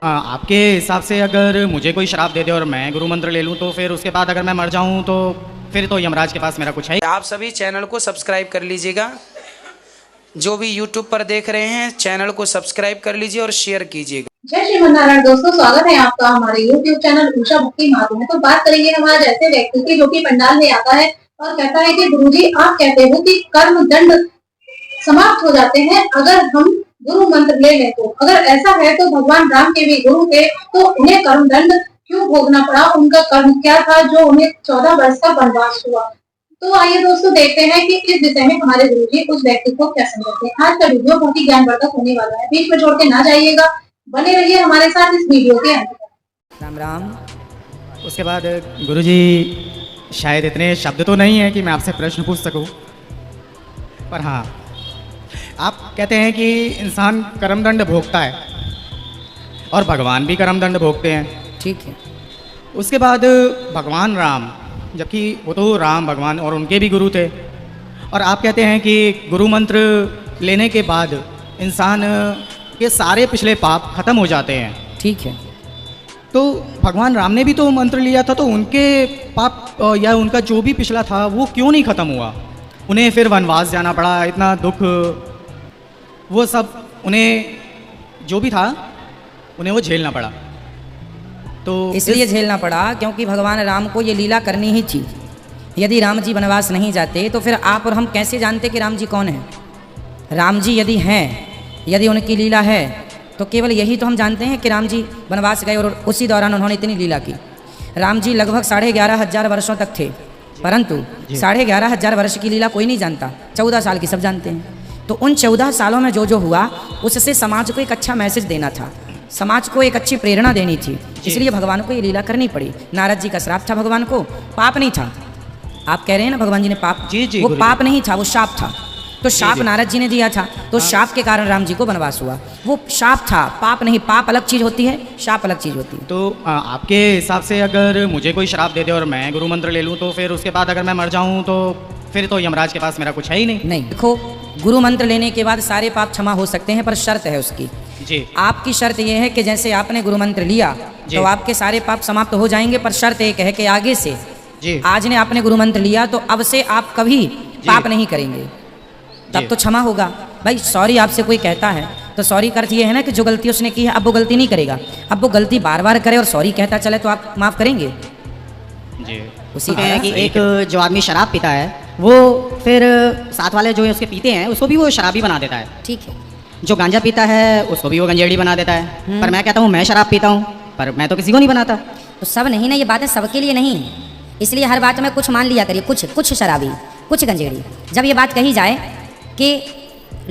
आपके हिसाब से अगर मुझे कोई शराब दे दे और मैं गुरु मंत्र ले लूँ तो फिर उसके बाद अगर मैं मर जाऊँ तो फिर तो यमराज के पास मेरा कुछ है ही। आप सभी चैनल को सब्सक्राइब कर लीजिएगा। जो भी यूट्यूब पर देख रहे हैं चैनल को सब्सक्राइब कर लीजिए और शेयर कीजिएगा। जय श्रीमन्नारायण दोस्तों, स्वागत है आपका हमारे YouTube चैनल उषा भक्ति मार्ग में। तो बात करेंगे हम आज ऐसे व्यक्ति की जो कि पंडाल में आता है और कहता है कि गुरुजी आप कहते हो कि कर्म दंड समाप्त हो जाते हैं अगर हम गुरु मंत्र ले लें तो। अगर ऐसा है तो भगवान राम के भी गुरु थे तो उन्हें कर्म दंड क्यों भोगना पड़ा? उनका कर्म क्या था जो उन्हें 14 वर्ष का वनवास हुआ? तो आइए दोस्तों देखते हैं कि इस विषय में हमारे गुरुजी उस व्यक्ति को क्या समझते हैं। आज का वीडियो बहुत ही ज्ञानवर्धक होने वाला है, बीच में छोड़ के ना जाइएगा, बने रहिए हमारे साथ इस वीडियो के अंत तक। राम राम। उसके बाद गुरुजी शायद इतने शब्द तो नहीं है कि मैं आपसे प्रश्न पूछ सकूं, पर हाँ आप कहते हैं कि इंसान कर्मदंड भोगता है और भगवान भी कर्मदंड भोगते हैं। ठीक है। उसके बाद भगवान राम, जबकि वो तो राम भगवान और उनके भी गुरु थे, और आप कहते हैं कि गुरु मंत्र लेने के बाद इंसान के सारे पिछले पाप खत्म हो जाते हैं। ठीक है। तो भगवान राम ने भी तो मंत्र लिया था, तो उनके पाप या उनका जो भी पिछला था वो क्यों नहीं खत्म हुआ? उन्हें फिर वनवास जाना पड़ा, इतना दुख, वो सब उन्हें जो भी था उन्हें वो झेलना पड़ा। तो इसलिए झेलना पड़ा क्योंकि भगवान राम को ये लीला करनी ही थी। यदि राम जी वनवास नहीं जाते तो फिर आप और हम कैसे जानते कि राम जी कौन है? राम जी यदि हैं, यदि उनकी लीला है तो केवल यही तो हम जानते हैं कि राम जी वनवास गए और उसी दौरान उन्होंने इतनी लीला की। राम जी लगभग 11,500 वर्षों तक थे, परंतु 11,500 वर्ष की लीला कोई नहीं जानता, 14 साल की सब जानते हैं। तो उन 14 सालों में जो जो हुआ उससे समाज को एक अच्छा मैसेज देना था, समाज को एक अच्छी प्रेरणा देनी थी, इसलिए भगवान को ये लीला करनी पड़ी। नारद जी का श्राप था, भगवान को पाप नहीं था। आप कह रहे हैं ना भगवान जी ने पाप, जी, वो पाप नहीं था, वो शाप था। तो शाप नारद जी ने दिया था, तो शाप के कारण राम जी को वनवास हुआ। वो शाप था, पाप नहीं। पाप अलग चीज होती है, शाप अलग चीज होती है। तो आपके हिसाब से अगर मुझे कोई शराब दे दे और मैं गुरु मंत्र ले लूँ तो फिर उसके बाद अगर मैं मर जाऊँ तो फिर तो यमराज के पास मेरा कुछ है ही नहीं। नहीं, देखो गुरु मंत्र लेने के बाद सारे पाप क्षमा हो सकते हैं, पर शर्त है उसकी। जी। आपकी शर्त यह है कि जैसे आपने गुरु मंत्र लिया तो आपके सारे पाप समाप्त हो जाएंगे, पर शर्त एक है कि आगे से जी, आज ने आपने गुरु मंत्र लिया तो अब से आप कभी पाप नहीं करेंगे, तब तो क्षमा होगा। भाई सॉरी आपसे कोई कहता है तो सॉरी का अर्थ ये है ना कि जो गलती उसने की है अब वो गलती नहीं करेगा। अब वो गलती बार बार करे और सॉरी कहता चले तो आप माफ करेंगे? जी। उसी है कि एक जो आदमी शराब पीता है वो फिर साथ वाले जो है उसके पीते हैं उसको भी वो शराबी बना देता है। ठीक है। जो गांजा पीता है उसको भी वो गंजेड़ी बना देता है। पर मैं कहता हूँ मैं शराब पीता हूँ, पर मैं तो किसी को नहीं बनाता। तो सब नहीं ना, ये बातें सबके लिए नहीं, इसलिए हर बात में कुछ मान लिया करिए, कुछ शराबी, कुछ गंजेड़ी। जब ये बात कही जाए कि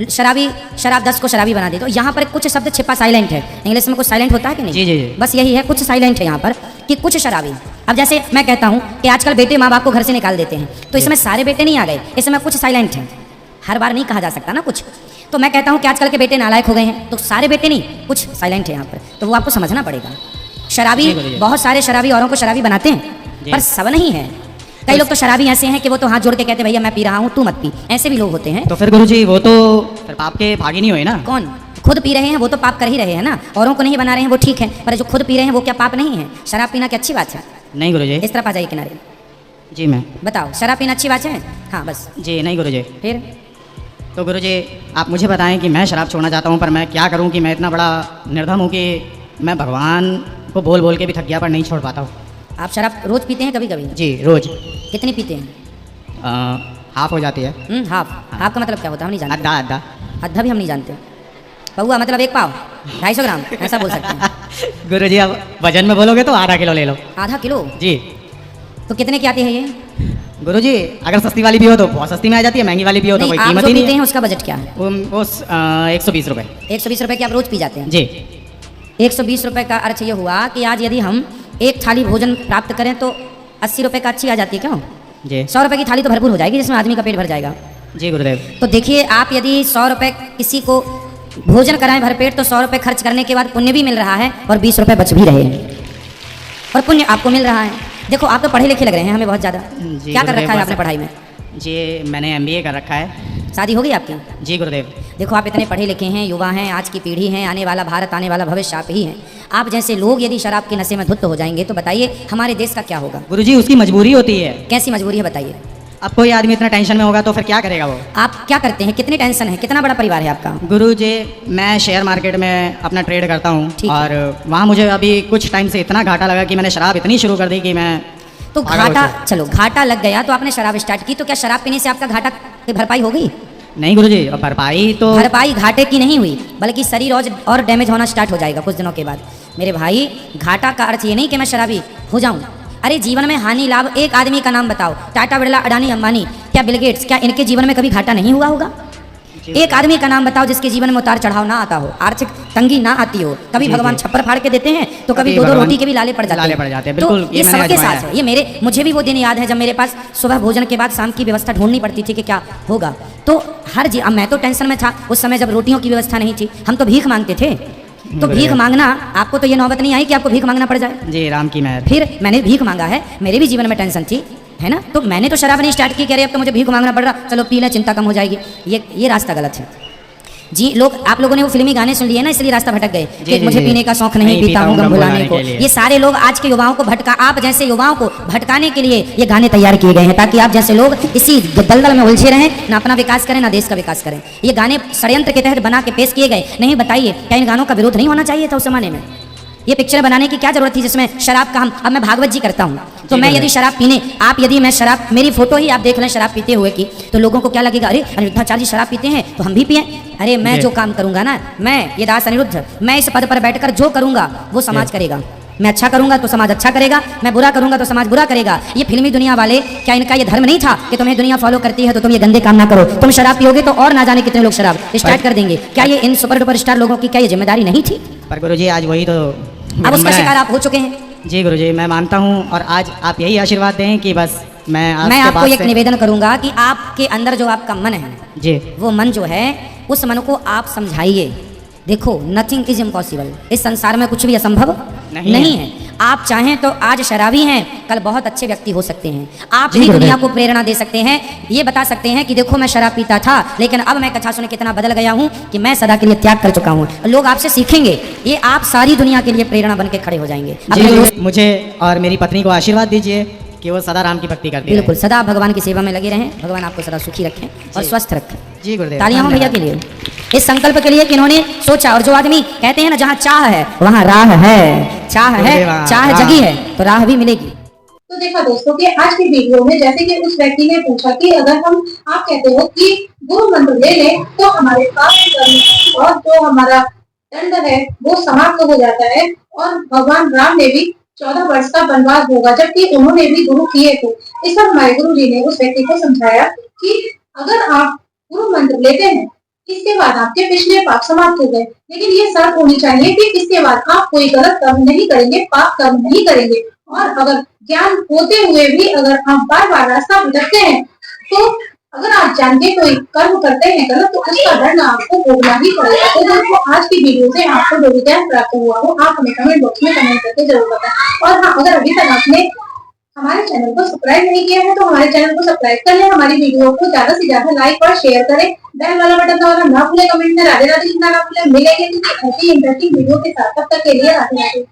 शराब 10 को शराबी बना दे तो यहाँ पर कुछ शब्द छिपा साइलेंट है। इंग्लिश में कुछ साइलेंट होता है कि नहीं? जी, जी। बस यही है, कुछ साइलेंट है यहाँ पर कि कुछ शराबी। अब जैसे मैं कहता हूँ कि आजकल बेटे माँ बाप को घर से निकाल देते हैं, तो इसमें सारे बेटे नहीं आ गए, इसमें कुछ साइलेंट हैं। हर बार नहीं कहा जा सकता ना कुछ। तो मैं कहता हूँ कि आजकल के बेटे नालायक हो गए हैं, तो सारे बेटे नहीं, कुछ साइलेंट है यहाँ पर, तो वो आपको समझना पड़ेगा। शराबी, बहुत सारे शराबी औरों को शराबी बनाते हैं, पर सब नहीं है। कई लोग तो शराबी ऐसे हैं कि वो तो हाथ जोड़ के कहते भैया मैं पी रहा हूँ तू मत पी, ऐसे भी लोग होते हैं। तो फिर गुरुजी वो तो फिर पाप के भागी नहीं हुए ना? कौन? खुद पी रहे हैं वो तो पाप कर ही रहे हैं ना, औरों को नहीं बना रहे हैं वो ठीक है, पर जो खुद पी रहे हैं वो क्या पाप नहीं है? शराब पीना क्या अच्छी बात है? नहीं गुरुजी। इस तरफ आ जाइए किनारे। जी मैं बताओ, शराब पीना अच्छी बात है? हाँ बस। जी नहीं गुरुजी। फिर तो गुरुजी आप मुझे बताएं कि मैं शराब छोड़ना चाहता हूँ, पर मैं क्या करूँ कि मैं इतना बड़ा निर्धन हूँ कि मैं भगवान को बोल बोल के भी थक गया पर नहीं छोड़ पाता हूँ। आप शराब रोज पीते हैं? कभी कभी? जी रोज। कितनी पीते हैं? हाफ हो जाती है। हाफ। हाफ का मतलब क्या होता है? हम नहीं जानते। अद्धा अद्धा। अद्धा भी हम नहीं जानते। पौआ मतलब 1 पाव, 250 ग्राम, ऐसा बोल सकते हैं। गुरुजी अब वजन में बोलोगे तो आधा किलो ले लो। आधा किलो? जी। तो कितने की आती है ये? गुरुजी अगर सस्ती वाली भी हो तो बहुत सस्ती में आ जाती है, महंगी वाली भी हो तो कोई आप कीमत जो ही नहीं पीते है। हैं उसका बजट क्या है? वो 120 रुपये। 120 रुपये की आप रोज पी जाते हैं? जी। 120 रुपये का अर्थ ये हुआ कि आज यदि हम एक थाली भोजन प्राप्त करें तो 80 रुपये का अच्छी आ जाती है, क्यों? जी। 100 रुपये की थाली तो भरपूर हो जाएगी जिसमें आदमी का पेट भर जाएगा। जी गुरुदेव। तो देखिए, आप यदि 100 रुपये किसी को भोजन कराएं भरपेट तो 100 रुपये खर्च करने के बाद पुण्य भी मिल रहा है और 20 रुपये बच भी रहे हैं और पुण्य आपको मिल रहा है। देखो आप तो पढ़े लिखे लग रहे हैं हमें बहुत ज़्यादा। क्या कर रखा है आपने पढ़ाई में? जी मैंने MBA कर रखा है। शादी होगी आपकी? जी गुरुदेव। देखो आप इतने पढ़े लिखे हैं, युवा हैं, आज की पीढ़ी है, आने वाला भारत, आने वाला भविष्य आप ही हैं। आप जैसे लोग यदि शराब के नशे में धुत हो जाएंगे तो बताइए हमारे देश का क्या होगा? गुरुजी उसकी मजबूरी होती है। कैसी मजबूरी है बताइए? अब कोई आदमी इतना टेंशन में होगा तो फिर क्या करेगा वो? आप क्या करते हैं? कितनी टेंशन है? कितना बड़ा परिवार है आपका? गुरुजी मैं शेयर मार्केट में अपना ट्रेड करता हूँ ठीक है। और वहाँ मुझे अभी कुछ टाइम से इतना घाटा लगा कि मैंने शराब इतनी शुरू कर दी कि मैं तो घाटा, चलो घाटा लग गया तो आपने शराब स्टार्ट की, तो क्या शराब पीने से आपका घाटा की भरपाई हो गई? नहीं गुरुजी, और भरपाई तो भरपाई घाटे की नहीं हुई, बल्कि शरीर और डैमेज होना स्टार्ट हो जाएगा कुछ दिनों के बाद। मेरे भाई, घाटा का अर्थ ये नहीं कि मैं शराबी हो जाऊं। अरे जीवन में हानि लाभ, एक आदमी का नाम बताओ, टाटा, बिरला, अडानी, अंबानी, क्या बिल गेट्स, क्या इनके जीवन में कभी घाटा नहीं हुआ होगा? एक आदमी का नाम बताओ जिसके जीवन में उतार चढ़ाव ना आता हो, आर्थिक तंगी ना आती हो। कभी भगवान छप्पर फाड़ के देते हैं तो कभी दो रोटी के भी लाले पड़ जाते हैं। बिल्कुल, तो ये सबके साथ है। ये मुझे भी वो दिन याद है जब मेरे पास सुबह भोजन के बाद शाम की व्यवस्था ढूंढनी पड़ती थी कि क्या होगा। तो अब मैं तो टेंशन में था उस समय जब रोटियों की व्यवस्था नहीं थी, हम तो भीख मांगते थे। तो भीख मांगना, आपको तो ये नौबत नहीं आई कि आपको भीख मांगना पड़ जाए? जी राम की मेहर। फिर मैंने भीख मांगा है, मेरे भी जीवन में टेंशन थी, है ना। तो मैंने तो शराब नहीं स्टार्ट की, कह रहे अब तो मुझे भीख मांगना पड़ रहा, चलो पी ले, चिंता कम हो जाएगी। ये रास्ता गलत है जी। आप लोगों ने वो फिल्मी गाने सुन लिए ना, इसलिए रास्ता भटक गए कि मुझे पीने का शौक नहीं, पीता हूँ गम भुलाने को। ये सारे लोग आज के युवाओं को आप जैसे युवाओं को भटकाने के लिए ये गाने तैयार किए गए हैं, ताकि आप जैसे लोग इसी दलदल में उलझे रहें, ना अपना विकास करें ना देश का विकास करें। ये गाने षड्यंत्र के तहत बना के पेश किए गए। नहीं बताइए, क्या इन गानों का विरोध नहीं होना चाहिए था उस जमाने में? ये पिक्चर बनाने की क्या जरूरत थी जिसमें शराब का अब मैं भागवत जी करता हूँ, तो मैं यदि शराब पीने, यदि मैं शराब, मेरी फोटो ही आप देख लें शराब पीते हुए की, तो लोगों को क्या लगेगा? अरे अनिरुद्धाचार्य जी शराब पीते हैं तो हम भी पिए। अरे मैं जो काम करूंगा ना, मैं ये दास अनिरुद्ध, मैं इस पद पर बैठकर जो करूंगा वो समाज करेगा। मैं अच्छा करूंगा तो समाज अच्छा करेगा, मैं बुरा करूंगा तो समाज बुरा करेगा। ये फिल्मी दुनिया वाले, क्या इनका ये धर्म नहीं था कि तुम्हें दुनिया फॉलो करती है तो तुम ये गंदे काम ना करो? तुम शराब पियोगे तो और ना जाने कितने लोग शराब स्टार्ट कर देंगे। क्या ये इन सुपर डुपर स्टार लोगों की क्या ये जिम्मेदारी नहीं थी? पर गुरुजी आज वही तो अब उसका शिकार आप हो चुके हैं। जी गुरुजी, मैं मानता हूँ, और आज आप यही आशीर्वाद दें कि बस मैं आपको एक निवेदन करूंगा कि आपके अंदर जो आपका मन है जी, वो मन जो है, उस मन को आप समझाइए। देखो, नथिंग इज इम्पॉसिबल, इस संसार में कुछ भी असंभव नहीं है। आप चाहें तो आज शराबी हैं, कल बहुत अच्छे व्यक्ति हो सकते हैं। आप ही दुनिया को प्रेरणा दे सकते हैं, ये बता सकते हैं कि देखो मैं शराब पीता था लेकिन अब मैं कथा सुन के इतना बदल गया हूँ कि मैं सदा के लिए त्याग कर चुका हूँ। लोग आपसे सीखेंगे, ये आप सारी दुनिया के लिए प्रेरणा बन के खड़े हो जाएंगे। मुझे और मेरी पत्नी को आशीर्वाद दीजिए कि वो सदा राम की भक्ति करती है। बिल्कुल, सदा भगवान की सेवा में लगे रहें। भगवान आपको सदा सुखी रखें और स्वस्थ रखें। जी गुरुदेव, तालियां हो भैया के लिए, इस संकल्प के लिए कि इन्होंने सोचा। और जो आदमी कहते हैं ना, जहाँ चाह है वहाँ राह है, चाह जगी है तो राह भी मिलेगी। तो देखा दोस्तों कि आज की वीडियो में जैसे कि उस व्यक्ति ने पूछा कि अगर आप कहते हो कि गुरु मंत्र ले लें तो हमारे पास और जो हमारा दंड है वो समाप्त हो जाता है, और भगवान राम ने भी 14 वर्ष का वनवास होगा जबकि उन्होंने भी गुरु किए थे। इस पर हमारे गुरु जी ने उस व्यक्ति को समझाया कि अगर आप गुरु मंत्र लेते हैं, इसके बाद आपके पिछले पाप समाप्त हो गए, लेकिन ये शर्त होनी चाहिए कि इसके बाद आप कोई गलत कर्म नहीं करेंगे, पाप कर्म नहीं करेंगे। और अगर ज्ञान होते हुए भी अगर आप बार बार रास्ता भटकते हैं, तो अगर आप जान के कोई कर्म करते हैं गलत, तो उसका दंड आपको भोगना ही पड़ेगा। तो दोस्तों, आज की वीडियो से आपको जो भी ज्ञान प्राप्त हुआ हो, आप हमें कमेंट बॉक्स में कमेंट करके जरूर बताएं। और हाँ, अगर अभी तक आपने हमारे चैनल को सब्सक्राइब नहीं किया है तो हमारे चैनल को सब्सक्राइब कर लें, हमारी वीडियो को ज्यादा से ज्यादा लाइक और शेयर करें, बेल वाला बटन दबाना ना भूलें, कमेंट में राधे राधे लिखना ना भूलें। मिलेंगे किसी ऐसी इंटरेस्टिंग वीडियो के साथ, तब तक के लिए राधे राधे।